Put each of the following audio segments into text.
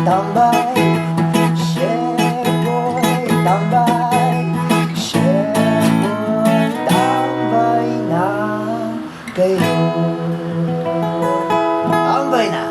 tambay, Chef Boy, tambay, Chef Boy, tambay na kayo. Tambay na.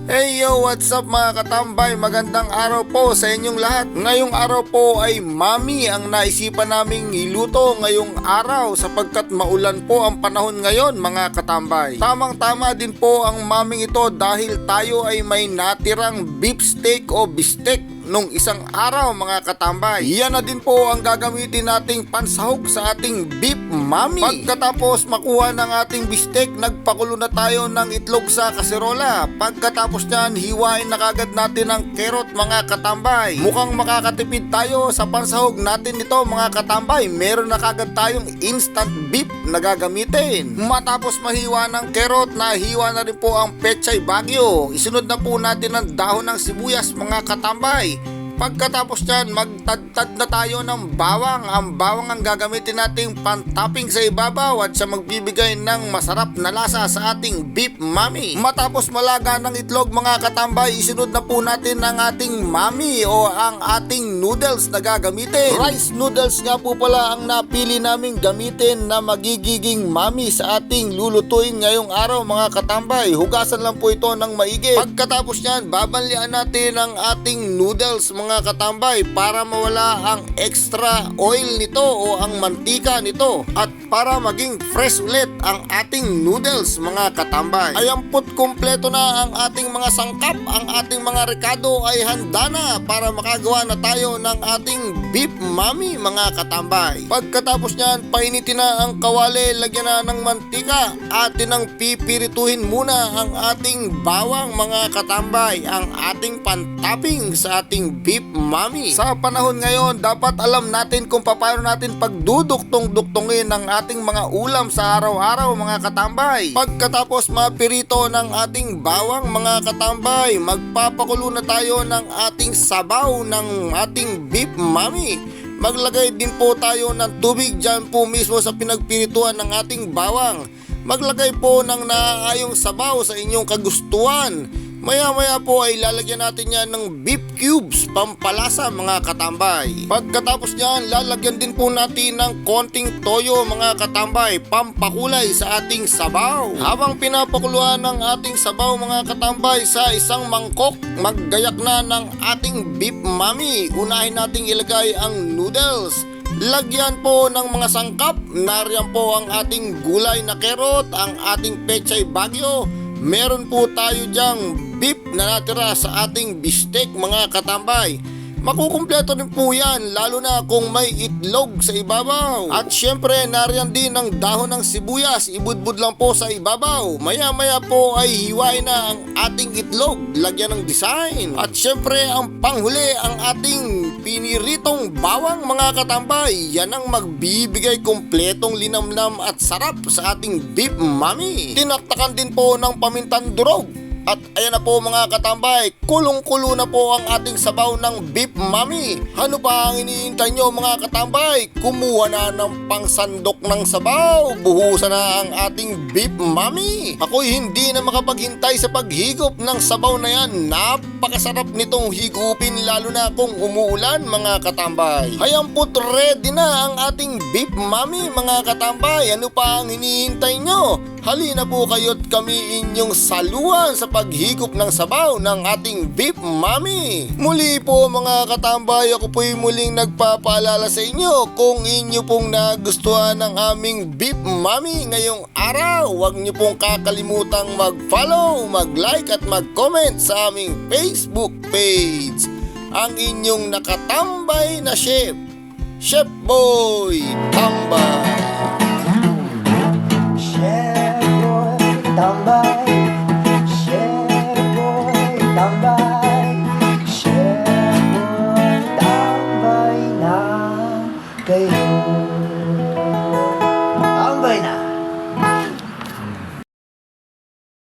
Hey yo, what's up mga katambay? Magandang araw po sa inyong lahat. Ngayong araw po ay mami ang naisipan naming iluto ngayong araw sapagkat maulan po ang panahon ngayon mga katambay. Tamang tama din po ang maming ito dahil tayo ay may natirang beef steak o bistek nung isang araw mga katambay. Yan na din po ang gagamitin nating pansahog sa ating beef mami. Pagkatapos makuha ng ating bistek, nagpakulo na tayo ng itlog sa kaserola. Pagkatapos nyan, hiwain na kagad natin ang kerot mga katambay. Mukhang makakatipid tayo sa pansahog natin ito mga katambay. Meron na kagad tayong instant beef na gagamitin. Matapos mahiwa ng kerot, nahiwa na rin po ang pechay bagyo. Isunod na po natin ang dahon ng sibuyas mga katambay. Pagkatapos nyan, magtadtad na tayo ng bawang. Ang bawang ang gagamitin nating pantopping sa ibabaw at siya magbibigay ng masarap na lasa sa ating beef mami. Matapos malaga ng itlog mga katambay, isunod na po natin ang ating mami o ang ating noodles na gagamitin. Rice noodles nga po pala ang napili naming gamitin na magiging mami sa ating lulutuin ngayong araw mga katambay. Hugasan lang po ito ng maigi. Pagkatapos nyan, babanlian natin ang ating noodles mga katambay para mawala ang extra oil nito o ang mantika nito at para maging fresh ulit ang ating noodles mga katambay. Ayan po't kumpleto na ang ating mga sangkap. Ang ating mga rekado ay handa na para makagawa na tayo ng ating beef mami mga katambay. Pagkatapos nyan, painitin na ang kawali, lagyan na ng mantika. Atin ang pipirituhin muna ang ating bawang mga katambay, ang ating pantopping sa ating beef mami. Sa panahon ngayon, dapat alam natin kung paano natin pagduduktong-duktongin ang ating mga ulam sa araw-araw mga katambay. Pagkatapos mapirito ng ating bawang mga katambay, magpapakulo na tayo ng ating sabaw ng ating beef mami. Maglagay din po tayo ng tubig dyan po mismo sa pinagpirituan ng ating bawang. Maglagay po ng naaayong sabaw sa inyong kagustuhan. Maya-maya po ay lalagyan natin yan ng beef cubes, pampalasa mga katambay. Pagkatapos nyan, lalagyan din po natin ng konting toyo mga katambay, pampakulay sa ating sabaw. Habang pinapakuluan ng ating sabaw mga katambay sa isang mangkok, maggayak na ng ating beef mami. Unahin nating ilagay ang noodles. Lagyan po ng mga sangkap. Nariyan po ang ating gulay na kerot, ang ating pechay bagyo. Meron po tayo dyang beef na natira sa ating bistek mga katambay. Makukumpleto rin po yan lalo na kung may itlog sa ibabaw. At syempre nariyan din ang dahon ng sibuyas, ibudbud lang po sa ibabaw. Maya maya po ay hiwain na ang ating itlog, lagyan ng design. At syempre ang panghuli ang ating piniritong bawang mga katambay. Yan ang magbibigay kumpletong linamnam at sarap sa ating beef mami. Tinaktakan din po ng pamintang durog. At ayan na po mga katambay, kulong-kulo na po ang ating sabaw ng beef mami. Ano pa ang iniintay nyo mga katambay? Kumuha na ng pangsandok ng sabaw. Buhusan na ang ating beef mami. Ako'y hindi na makapaghintay sa paghigop ng sabaw na yan. Napakasarap nitong higupin lalo na kung umuulan mga katambay. Ayan po't ready na ang ating beef mami mga katambay. Ano pa ang hinihintay nyo? Halina po kayo't kami inyong saluhan sa paghigop ng sabaw ng ating beef mami. Muli po mga katambay, ako po'y muling nagpapaalala sa inyo kung inyo pong nagustuhan ng aming beef mami ngayong araw. Huwag nyo pong kakalimutang mag-follow, mag-like at mag-comment sa aming Facebook page. Ang inyong nakatambay na chef, Chef Boy Tambay. Chef Boy, tambay, Chef Boy, tambay.